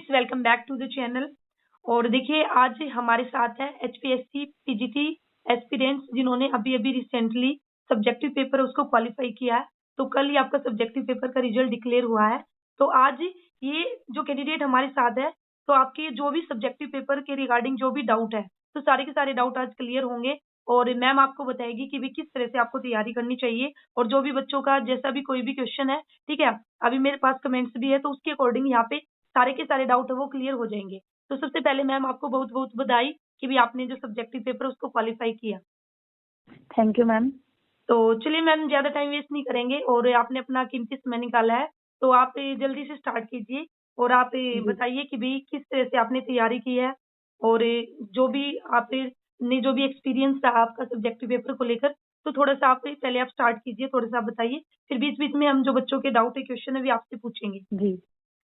Friends, welcome back to the channel. और देखिए, आज हमारे साथ है एचपीएससी पीजीटी एस्पिरेंट्स जिन्होंने अभी अभी रिसेंटली सब्जेक्टिव पेपर उसको क्वालिफाई किया है। तो कल ही आपका सब्जेक्टिव पेपर का रिजल्ट डिक्लेयर हुआ है। तो आज ये जो कैंडिडेट हमारे साथ है, तो आपके जो भी सब्जेक्टिव पेपर के रिगार्डिंग जो भी डाउट है, तो सारे के सारे डाउट आज क्लियर होंगे। और मैम आपको बताएगी कि भी किस तरह से आपको तैयारी करनी चाहिए। और जो भी बच्चों का जैसा भी कोई भी क्वेश्चन है, ठीक है, अभी मेरे पास कमेंट्स भी है, तो उसके अकॉर्डिंग यहाँ पे सारे के सारे डाउट है वो क्लियर हो जाएंगे। तो सबसे पहले मैम आपको बहुत बहुत बधाई कि भी आपने जो सब्जेक्टिव पेपर उसको क्वालिफाई किया। Thank you ma'am. तो चलिए मैम, ज्यादा टाइम वेस्ट नहीं करेंगे और आपने अपना कीमती समय निकाला है, तो आप जल्दी से स्टार्ट कीजिए और आप बताइए कि भी किस तरह से आपने तैयारी की है। और जो भी आपने जो भी एक्सपीरियंस था आपका सब्जेक्टिव पेपर को लेकर, तो थोड़ा सा आप पहले आप स्टार्ट कीजिए, थोड़ा सा आप बताइए, फिर बीच बीच में हम जो बच्चों के डाउट है क्वेश्चन है भी आपसे पूछेंगे। जी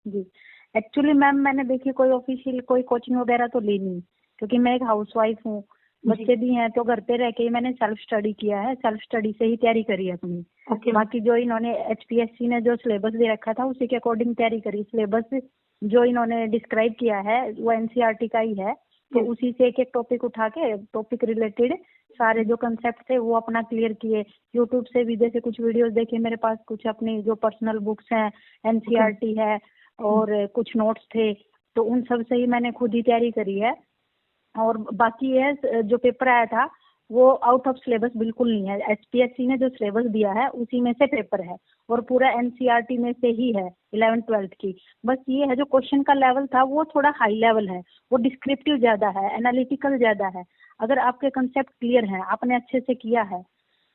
जी। एक्चुअली मैम मैंने देखिए कोई ऑफिशियल कोई कोचिंग वगैरह तो ली नहीं, क्योंकि मैं एक हाउसवाइफ हूँ, बच्चे भी हैं, तो घर पे रह के ही मैंने सेल्फ स्टडी किया है, सेल्फ स्टडी से ही तैयारी करी है अपनी। ओके। बाकी जो इन्होंने एचपीएससी ने जो सिलेबस दे रखा था उसी के अकॉर्डिंग तैयारी करी। सिलेबस जो इन्होंने डिस्क्राइब किया है वो एनसीईआरटी का ही है, तो उसी से एक एक टॉपिक उठा के टॉपिक रिलेटेड सारे जो कंसेप्ट थे वो अपना क्लियर किए। यूट्यूब से भी जैसे कुछ वीडियोस देखे, मेरे पास कुछ अपनी जो पर्सनल बुक्स हैं, एनसीईआरटी है और कुछ नोट्स थे, तो उन सब से ही मैंने खुद ही तैयारी करी है। और बाकी है जो पेपर आया था वो आउट ऑफ सिलेबस बिल्कुल नहीं है। एचपीएससी ने जो सिलेबस दिया है उसी में से पेपर है और पूरा एनसीईआरटी में से ही है 11th-12th की। बस ये है जो क्वेश्चन का लेवल था वो थोड़ा हाई लेवल है, वो डिस्क्रिप्टिव ज्यादा है, एनालिटिकल ज्यादा है। अगर आपके कंसेप्ट क्लियर हैं, आपने अच्छे से किया है,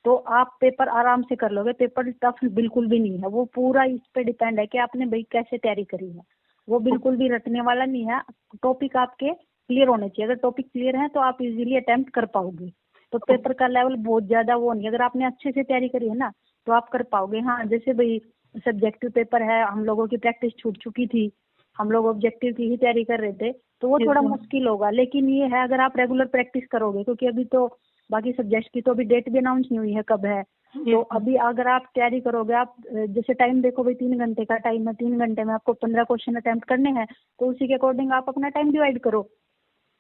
तो आप पेपर आराम से कर लोगे। पेपर टफ बिल्कुल भी नहीं है, वो पूरा इस पे डिपेंड है कि आपने भाई कैसे तैयारी करी है। वो बिल्कुल भी रटने वाला नहीं है। टॉपिक आपके क्लियर होने चाहिए। अगर टॉपिक क्लियर है तो आप इजीली अटेम्प्ट कर पाओगे। तो पेपर का लेवल बहुत ज्यादा वो नहीं, अगर आपने अच्छे से तैयारी करी है ना तो आप कर पाओगे। हाँ, जैसे भाई सब्जेक्टिव पेपर है, हम लोगों की प्रैक्टिस छूट चुकी थी, हम लोग ऑब्जेक्टिव की ही तैयारी कर रहे थे, तो वो थोड़ा मुश्किल होगा। लेकिन ये है अगर आप रेगुलर प्रैक्टिस करोगे, क्योंकि अभी तो बाकी सब्जेक्ट की तो अभी डेट भी अनाउंस नहीं हुई है कब है, तो अभी अगर आप तैयारी करोगे, आप जैसे टाइम देखो भाई 3 घंटे का टाइम है, 3 घंटे में आपको 15 क्वेश्चन अटेम्प्ट करने हैं, तो उसी के अकॉर्डिंग आप अपना टाइम डिवाइड करो।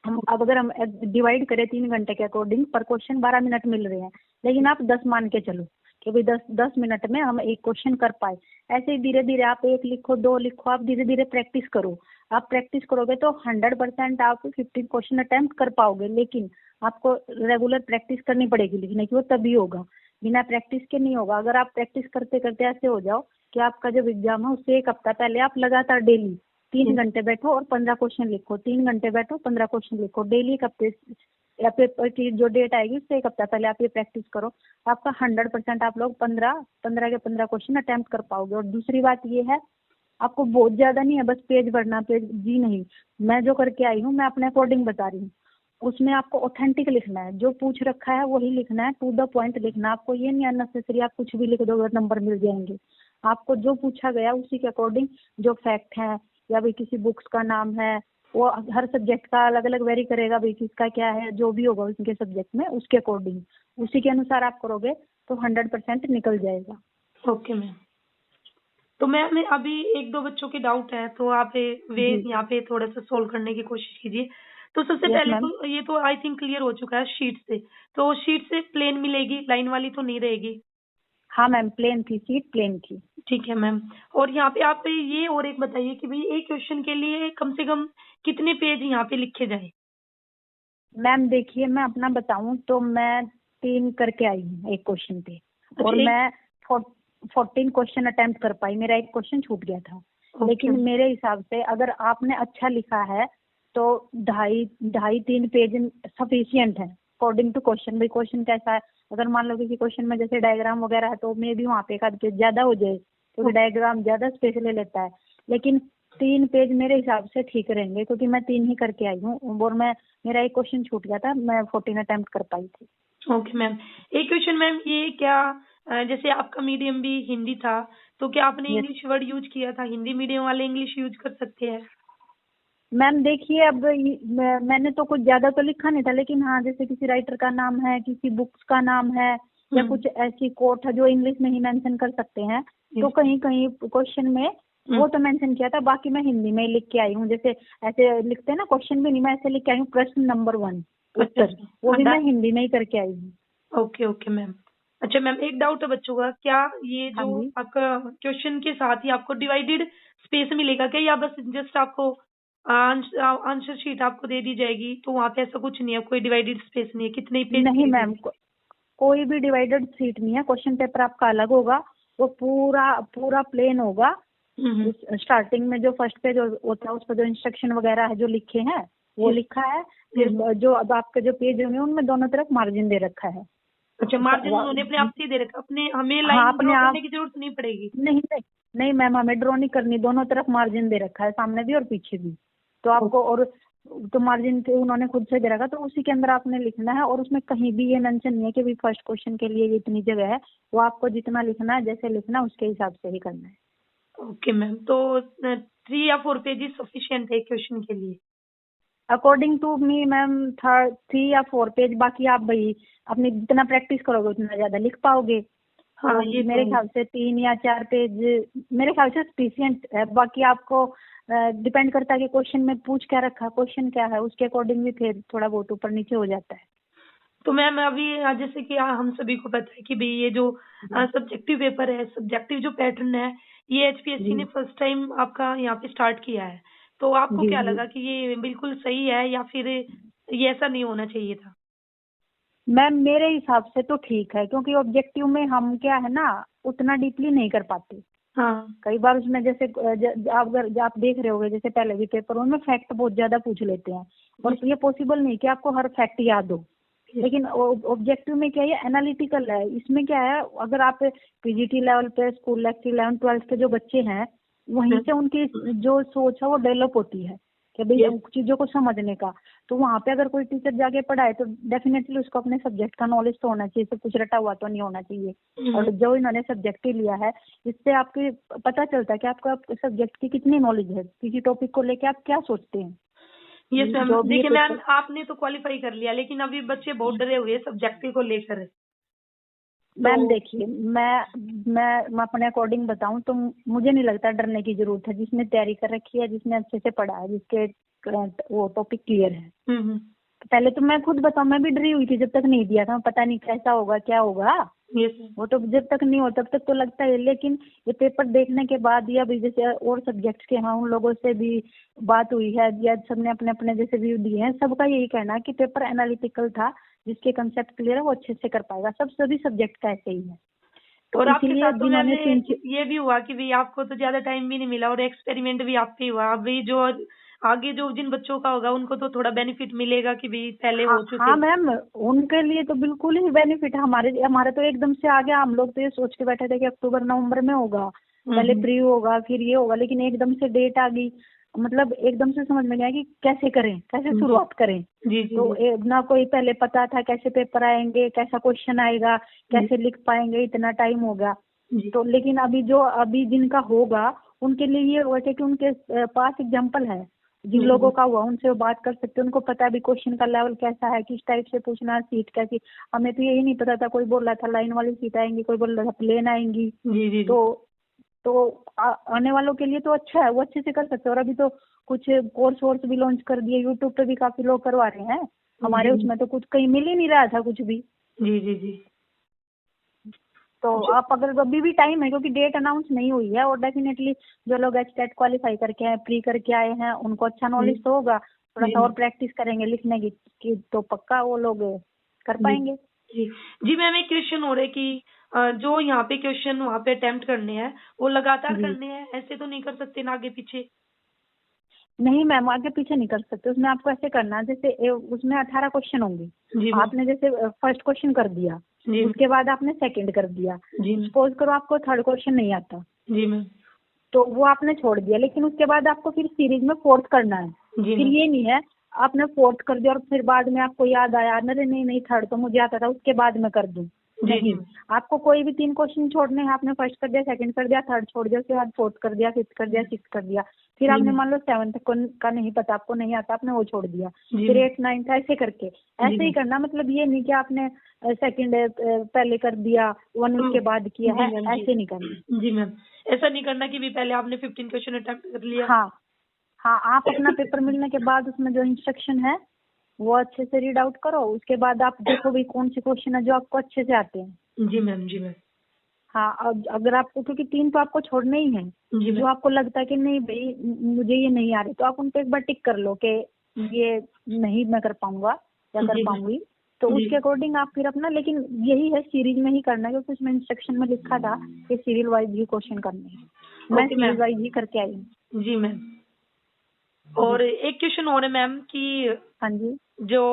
अब अगर हम डिवाइड करें 3 घंटे के अकॉर्डिंग, पर क्वेश्चन 12 मिनट मिल रहे हैं, लेकिन आप 10 मान के चलो कि भाई 10 मिनट में हम एक क्वेश्चन कर पाए। ऐसे ही धीरे धीरे आप 1 लिखो, 2 लिखो, आप धीरे धीरे प्रैक्टिस करो। आप प्रैक्टिस करोगे तो 100% आप 15 क्वेश्चन अटेम्प्ट कर पाओगे। लेकिन आपको रेगुलर प्रैक्टिस करनी पड़ेगी लिखने की, वो तभी होगा, बिना प्रैक्टिस के नहीं होगा। अगर आप प्रैक्टिस करते करते ऐसे हो जाओ कि आपका जब एग्जाम है उससे 1 हफ्ता पहले आप लगातार डेली 3 घंटे बैठो और 15 क्वेश्चन लिखो, 3 घंटे बैठो 15 क्वेश्चन लिखो डेली। 1 हफ्ते या पेपर की जो डेट आएगी उससे 1 हफ्ता पहले आप ये प्रैक्टिस करो, आपका 100% आप लोग 15 के 15 क्वेश्चन अटेम्प्ट कर पाओगे। और दूसरी बात ये है, आपको बहुत ज्यादा नहीं है बस पेज भरना, पेज जी नहीं, मैं जो करके आई हूँ मैं अपने अकॉर्डिंग बता रही हूँ। उसमें आपको ऑथेंटिक लिखना है, जो पूछ रखा है वही लिखना है, टू द पॉइंट लिखना है। आपको ये नहीं अननेसेसरी आप कुछ भी लिख दोगे नंबर मिल जाएंगे। आपको जो पूछा गया उसी के अकॉर्डिंग, जो फैक्ट है या भाई किसी बुक्स का नाम है, वो हर सब्जेक्ट का अलग अलग वेरी करेगा, भाई किसका क्या है, जो भी होगा उनके सब्जेक्ट में उसके अकॉर्डिंग, उसी के अनुसार आप करोगे तो 100% निकल जाएगा। Okay ma'am. तो मैम अभी 1-2 बच्चों के डाउट है, तो आप वे यहाँ पे थोड़ा सा सोल्व करने की कोशिश कीजिए। तो सबसे पहले तो ये तो आई थिंक क्लियर हो चुका है शीट से, तो शीट से प्लेन मिलेगी, लाइन वाली तो नहीं रहेगी। हाँ मैम, प्लेन थी, शीट प्लेन थी। ठीक है मैम। और यहाँ पे आप ये और एक बताइए कि भाई एक क्वेश्चन के लिए कम से कम कितने पेज यहाँ पे लिखे जाए। मैम देखिए, मैं अपना बताऊं तो मैं 3 करके आई हूँ एक क्वेश्चन पे, और मैं 14 क्वेश्चन अटेम्प्ट कर पाई, मेरा एक क्वेश्चन छूट गया था। लेकिन मेरे हिसाब से अगर आपने अच्छा लिखा है तो 2.5-3 पेज सफिशियंट है अकॉर्डिंग टू क्वेश्चन। भाई क्वेश्चन कैसा है, अगर मान लो किसी क्वेश्चन में जैसे डायग्राम वगैरह है तो मे भी वहाँ पे 1 आध पेज ज्यादा हो जाए, क्योंकि डायग्राम ज्यादा स्पेस ले लेता है। लेकिन 3 पेज मेरे हिसाब से ठीक रहेंगे, क्योंकि मैं 3 ही करके आई हूँ और मेरा एक क्वेश्चन छूट गया था, मैं 14 अटेम्प्ट कर पाई थी। Okay ma'am. एक क्वेश्चन मैम, ये क्या जैसे आपका मीडियम भी हिंदी था, तो क्या आपने इंग्लिश वर्ड यूज किया था? हिंदी मीडियम वाले इंग्लिश यूज कर सकते हैं? मैम देखिए, अब मैंने तो कुछ ज्यादा तो लिखा नहीं था, लेकिन हाँ जैसे किसी राइटर का नाम है, किसी बुक्स का नाम है, या कुछ ऐसी कोट है जो इंग्लिश में ही मेंशन कर सकते हैं, तो कहीं कहीं क्वेश्चन में वो तो मेंशन किया था, बाकी मैं हिंदी में ही लिख के आई हूँ। जैसे ऐसे लिखते हैं ना क्वेश्चन भी नहीं, मैं ऐसे लिख के आई हूँ, प्रश्न नंबर 1 अच्छा उत्तर, अच्छा। वो हाँ भी मैं हिंदी में ही करके आई हूँ। Okay okay ma'am. अच्छा मैम, एक डाउट है बच्चों का, क्या ये हाँ जो जी। आपका क्वेश्चन के साथ ही आपको डिवाइडेड स्पेस मिलेगा क्या, या बस जस्ट आपको आंसर शीट आपको दे दी जाएगी, तो वहाँ पे ऐसा कुछ नहीं है, कोई डिवाइडेड स्पेस नहीं है, कितने ही पेज नहीं लिख मैम, दीजिए? कोई भी डिवाइडेड सीट नहीं है, क्वेश्चन पेपर आपका अलग होगा, वो पूरा पूरा प्लेन होगा। हम्म। उस स्टार्टिंग में जो फर्स्ट पेज होता है उस पर जो इंस्ट्रक्शन वगैरह है जो लिखे हैं वो यस। लिखा है। फिर जो अब आपके जो पेज होंगे उनमें दोनों तरफ मार्जिन दे रखा है। अच्छा, मार्जिन उन्होंने अपने आप से ही दे रखा, अपने हमें हाँ लाइन अपने ड्रॉ करने आप। की जरूरत नहीं पड़ेगी? नहीं नहीं, नहीं मैम, हमें ड्रॉ नहीं करनी, दोनों तरफ मार्जिन दे रखा है, सामने भी और पीछे भी। तो आपको और तो मार्जिन के उन्होंने खुद से दे रखा, तो उसी के अंदर आपने लिखना है। और उसमें कहीं भी ये मेंशन नहीं है कि भी फर्स्ट क्वेश्चन के लिए ये इतनी जगह है। वो आपको जितना लिखना है, जैसे लिखना है उसके हिसाब से ही करना है। ओके मैम, तो 3 या 4 पेजेस सफिशिएंट है क्वेश्चन के लिए? अकॉर्डिंग टू मी मैम 3 या 4 पेज, बाकी आप भाई अपनी जितना प्रैक्टिस करोगे उतना ज्यादा लिख पाओगे। हाँ तो ये तो मेरे ख्याल से 3 या 4 पेज मेरे ख्याल से सफिशियंट है। बाकी आपको डिपेंड करता है कि क्वेश्चन में पूछ क्या रखा, क्वेश्चन क्या है, उसके अकॉर्डिंग भी फिर थोड़ा बहुत ऊपर नीचे हो जाता है। तो मैम अभी जैसे कि हम सभी को पता है कि भाई ये जो जी। सब्जेक्टिव पेपर है, सब्जेक्टिव जो पैटर्न है, ये एचपीएससी ने जी। फर्स्ट टाइम आपका यहाँ पे स्टार्ट किया है। तो आपको जी। क्या जी लगा कि ये बिल्कुल सही है, या फिर ये ऐसा नहीं होना चाहिए था? मैम, मेरे हिसाब से तो ठीक है, क्योंकि ऑब्जेक्टिव में हम क्या है ना, उतना डीपली नहीं कर पाते। हाँ। कई बार उसमें जैसे आप अगर आप देख रहे होगे, जैसे पहले भी पेपर उनमें फैक्ट बहुत ज्यादा पूछ लेते हैं, और ये पॉसिबल नहीं कि आपको हर फैक्ट याद हो। लेकिन ऑब्जेक्टिव में क्या है, एनालिटिकल है। इसमें क्या है, अगर आप पीजीटी लेवल पे, स्कूल लेवल 11th 12th के जो बच्चे हैं, वहीं से उनकी जो सोच है वो डेवलप होती है कि भाई यस। चीजों को समझने का। तो वहाँ पे अगर कोई टीचर जाके पढ़ाए तो डेफिनेटली उसको अपने सब्जेक्ट का नॉलेज तो होना चाहिए, सब कुछ रटा हुआ तो नहीं होना चाहिए। और जो इन्होंने सब्जेक्ट ही लिया है, इससे आपके पता चलता है कि आपका सब्जेक्ट की कितनी नॉलेज है, किसी टॉपिक को लेके आप क्या सोचते हैं। यस मैम, जो भी ये देखिए मैम पेपर आपने तो क्वालिफाई कर लिया, लेकिन अभी बच्चे बहुत डरे हुए हैं सब्जेक्टिव को लेकर। तो मैम देखिए, मैं अपने अकॉर्डिंग बताऊं तो मुझे नहीं लगता डरने की जरूरत है। जिसने तैयारी कर रखी है, जिसने अच्छे से पढ़ा है, जिसके वो टॉपिक क्लियर है। हम्म। पहले तो मैं खुद बताऊं, मैं भी डरी हुई थी जब तक नहीं दिया था, पता नहीं कैसा होगा क्या होगा। यस। वो तो जब तक नहीं हो तब तक तो लगता है, लेकिन ये पेपर देखने के बाद या भी जैसे और सब्जेक्ट्स के हैं उन लोगों से भी बात हुई है, या सबने अपने अपने जैसे व्यू दिए हैं, सबका यही कहना है कि पेपर एनालिटिकल था। जिसके कंसेप्ट क्लियर है वो अच्छे से कर पाएगा, सभी सब्जेक्ट का ऐसे ही है। तो और आपके इसीलिए साथ तो मैम जिन्होंने ये भी हुआ कि भाई आपको तो ज्यादा टाइम भी नहीं मिला, और एक्सपेरिमेंट भी आप पे ही हुआ। अभी जो आगे जो जिन बच्चों का होगा उनको तो थोड़ा बेनिफिट मिलेगा कि भाई पहले हाँ हो हाँ चुके। मैम, उनके लिए तो बिल्कुल ही बेनिफिट है। हमारे हमारे तो एकदम से आ गया। हम लोग तो ये सोच के बैठे थे कि अक्टूबर नवंबर में होगा, पहले हम्म। प्री होगा फिर ये होगा, लेकिन एकदम से डेट आ गई। मतलब एकदम से समझ में नहीं आया कि कैसे करें, कैसे जी शुरुआत करें। जी जी तो जी ना कोई पहले पता था कैसे पेपर आएंगे, कैसा क्वेश्चन आएगा, जी कैसे लिख पाएंगे, इतना टाइम हो गया। जी तो लेकिन अभी जिनका होगा उनके लिए ये होगा कि उनके पास एग्जाम्पल है। जिन जी लोगों जी का हुआ उनसे वो बात कर सकते हैं, उनको पता है भी क्वेश्चन का लेवल कैसा है, किस टाइप से पूछना है, सीट कैसी। हमें तो यही नहीं पता था, कोई बोल रहा था लाइन वाली सीट आएंगी, कोई बोल रहा था प्लेन आएंगी। जी जी जी। तो आने वालों के लिए तो अच्छा है, वो अच्छे से कर सकते हैं। और अभी तो कुछ कोर्स वोर्स भी लॉन्च कर दिए, यूट्यूब पे भी काफी लोग करवा रहे हैं। हमारे जी उसमें तो कुछ कहीं मिल ही नहीं रहा था कुछ भी। जी जी जी। तो अच्छा। आप अगर अभी भी टाइम है, क्योंकि डेट अनाउंस नहीं हुई है, और डेफिनेटली जो लोग एचटेट क्वालिफाई करके आए, प्री करके आए हैं, उनको अच्छा जी नॉलेज तो होगा। थोड़ा जी सा और प्रैक्टिस करेंगे लिखने की तो पक्का वो लोग कर जी पाएंगे। जी जी मैम, एक क्वेश्चन हो रहा है कि जो यहाँ पे क्वेश्चन वहाँ पे अटेम्प्ट करने हैं, वो लगातार जी। करने हैं, ऐसे तो नहीं कर सकते ना आगे पीछे? नहीं मैम, आगे पीछे नहीं कर सकते। उसमें आपको ऐसे करना है, जैसे उसमें 18 क्वेश्चन होंगे। जी मैम। आपने जैसे फर्स्ट क्वेश्चन कर दिया, जी मैम। उसके बाद आपने सेकंड कर दिया। जी मैम। सपोज करो आपको थर्ड क्वेश्चन नहीं आता, जी मैम। तो वो आपने छोड़ दिया, लेकिन उसके बाद आपको फिर सीरीज में फोर्थ करना है। जी फिर मैम। ये नहीं है आपने फोर्थ कर दिया और फिर बाद में आपको याद आया, अरे नहीं नहीं थर्ड तो मुझे आता था, उसके बाद में कर दूं। जी नहीं, जी आपको कोई भी 3 क्वेश्चन छोड़ने हैं, आपने फर्स्ट कर दिया, सेकंड कर दिया, थर्ड छोड़ दिया, उसके बाद फोर्थ कर दिया, फिफ्थ कर दिया, सिक्स्थ कर दिया, फिर आपने मान लो 7th का नहीं पता, आपको नहीं आता, आपने वो छोड़ दिया, जी फिर मैम 8th 9th ऐसे करके, जी ऐसे ही मैम करना। मतलब ये नहीं कि आपने सेकंड पहले कर दिया, 1 उसके बाद किया जी है, मैम जी ऐसे नहीं करना। जी मैम, ऐसा नहीं करना कि भी पहले आपने 15 क्वेश्चन अटेम्प्ट कर लिया। हाँ हाँ, आप अपना पेपर मिलने के बाद उसमें जो इंस्ट्रक्शन है वो अच्छे से रीड आउट करो, उसके बाद आप देखो भाई कौन से क्वेश्चन है जो आपको अच्छे से आते हैं। जी मैम जी मैम हाँ, अब अगर आपको, क्योंकि 3 तो आपको छोड़ने ही हैं, जी जो मैम आपको लगता है कि नहीं भाई मुझे ये नहीं आ रही, तो आप उन पे एक बार टिक कर लो कि ये नहीं मैं कर पाऊंगा या कर जी मैम पाऊंगी, तो जी उसके अकॉर्डिंग आप फिर अपना, लेकिन यही है सीरीज में ही करना है, क्योंकि उसमें इंस्ट्रक्शन में लिखा था कि सीरियल वाइज ही क्वेश्चन करने हैं, मैं ओके सीरियल मैम वाइज ही करके आई हूँ। जी मैम। जी। और एक क्वेश्चन और है मैम कि हाँ जी। जो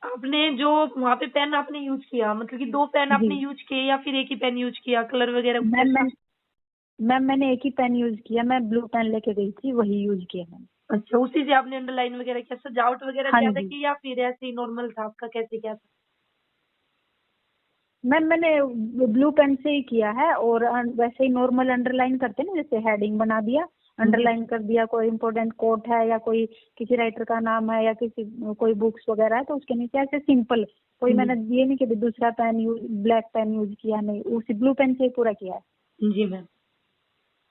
आपने जो वहाँ पे पेन आपने यूज किया, मतलब कि 2 पेन जी आपने यूज किए या फिर एक ही पेन यूज किया, कलर वगैरह कुछ मैम, ऐसा? मैंने एक ही पेन यूज किया, मैं ब्लू पेन लेके गई थी, वही यूज किया मैंने। अच्छा, उसी से आपने अंडरलाइन वगैरह किया, सजावट वगैरह हाँ ज्यादा जी की या फिर ऐसे ही नॉर्मल था आपका, कैसे क्या था? मैम, मैंने ब्लू पेन से ही किया है, और वैसे ही नॉर्मल अंडरलाइन करते हैं ना, जैसे हेडिंग बना दिया, जी अंडरलाइन कर दिया, कोई इंपॉर्टेंट कोट है या कोई किसी राइटर का नाम है या किसी कोई बुक्स वगैरह है, तो उसके नीचे ऐसे सिंपल, कोई जी मैंने ये नहीं कि भी दूसरा pen use, black pen use किया, नहीं, उसी ब्लू पेन से ही पूरा किया है। जी मैम।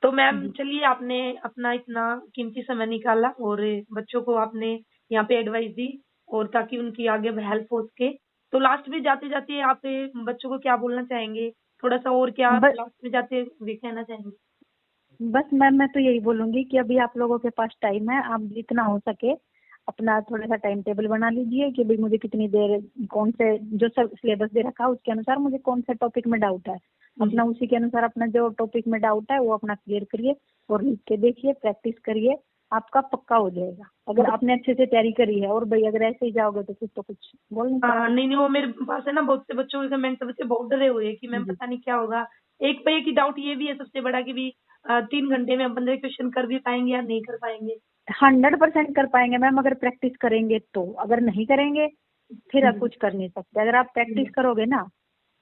तो मैम जी। चलिए, आपने अपना इतना कीमती समय निकाला और बच्चों को आपने यहाँ पे एडवाइस दी, और ताकि उनकी आगे हेल्प हो सके। तो लास्ट में जाते जाते आप बच्चों को क्या बोलना चाहेंगे, थोड़ा सा और क्या बस लास्ट में जाते हुए कहना चाहेंगे? बस मैम, मैं तो यही बोलूंगी कि अभी आप लोगों के पास टाइम है, आप जितना हो सके अपना थोड़ा सा टाइम टेबल बना लीजिए कि भाई मुझे कितनी देर, कौन से जो सब सिलेबस दे रखा है उसके अनुसार मुझे कौन से टॉपिक में डाउट है, जी अपना उसी के अनुसार अपना जो टॉपिक में डाउट है वो अपना क्लियर करिए, और लिख के देखिए, प्रैक्टिस करिए, आपका पक्का हो जाएगा, अगर आपने अच्छे से तैयारी करी है। और भाई अगर ऐसे ही जाओगे तो फिर तो कुछ बोल नहीं हाँ, सकते। नहीं नहीं, वो मेरे पास है ना, बहुत से बच्चों के कमेंट सबसे बहुत डरे हुए हैं कि मैम जी, पता नहीं क्या होगा। एक पे एक ही डाउट ये भी है सबसे बड़ा कि भी 3 घंटे में हम 15 क्वेश्चन कर भी पाएंगे या नहीं कर पाएंगे। 100% कर पाएंगे मैम, अगर प्रैक्टिस करेंगे तो, अगर नहीं करेंगे फिर आप जी कुछ कर नहीं सकते। अगर आप प्रैक्टिस जी करोगे ना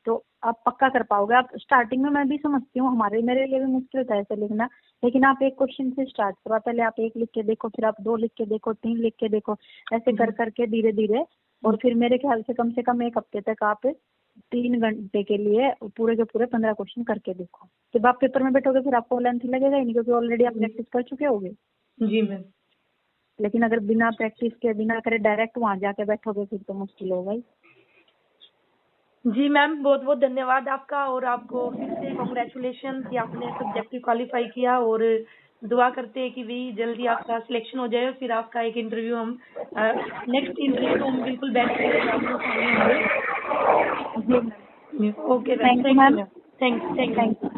तो आप पक्का कर पाओगे। आप स्टार्टिंग में, मैं भी समझती हूँ, हमारे मेरे लिए भी मुश्किल था ऐसे लिखना, लेकिन आप एक क्वेश्चन से स्टार्ट करो, पहले आप 1 लिख के देखो, फिर आप 2 लिख के देखो, 3 लिख के देखो, ऐसे कर जी करके धीरे धीरे, और फिर मेरे ख्याल से कम 1 हफ्ते तक आप 3 घंटे के लिए पूरे के पूरे 15 क्वेश्चन करके देखो। जब आप पेपर में बैठोगे फिर आपको लेंथ लगेगा ही नहीं, क्योंकि ऑलरेडी आप प्रैक्टिस कर चुके होगे। जी मैम लेकिन अगर बिना प्रैक्टिस के, बिना करे डायरेक्ट वहां जाके बैठोगे फिर तो मुश्किल होगा ही। जी मैम, बहुत बहुत धन्यवाद आपका, और आपको फिर से कॉन्ग्रेचुलेशन कि आपने सब्जेक्टिव क्वालिफाई किया, और दुआ करते हैं कि भी जल्दी आपका सिलेक्शन हो जाए, और फिर आपका एक इंटरव्यू हम नेक्स्ट इंटरव्यू तो हम बिल्कुल बेस्ट करके आमने सामने होंगे। जी ma'am. Okay ma'am, thank you thank you ma'am. Ma'am, thank you ma'am. Thank you.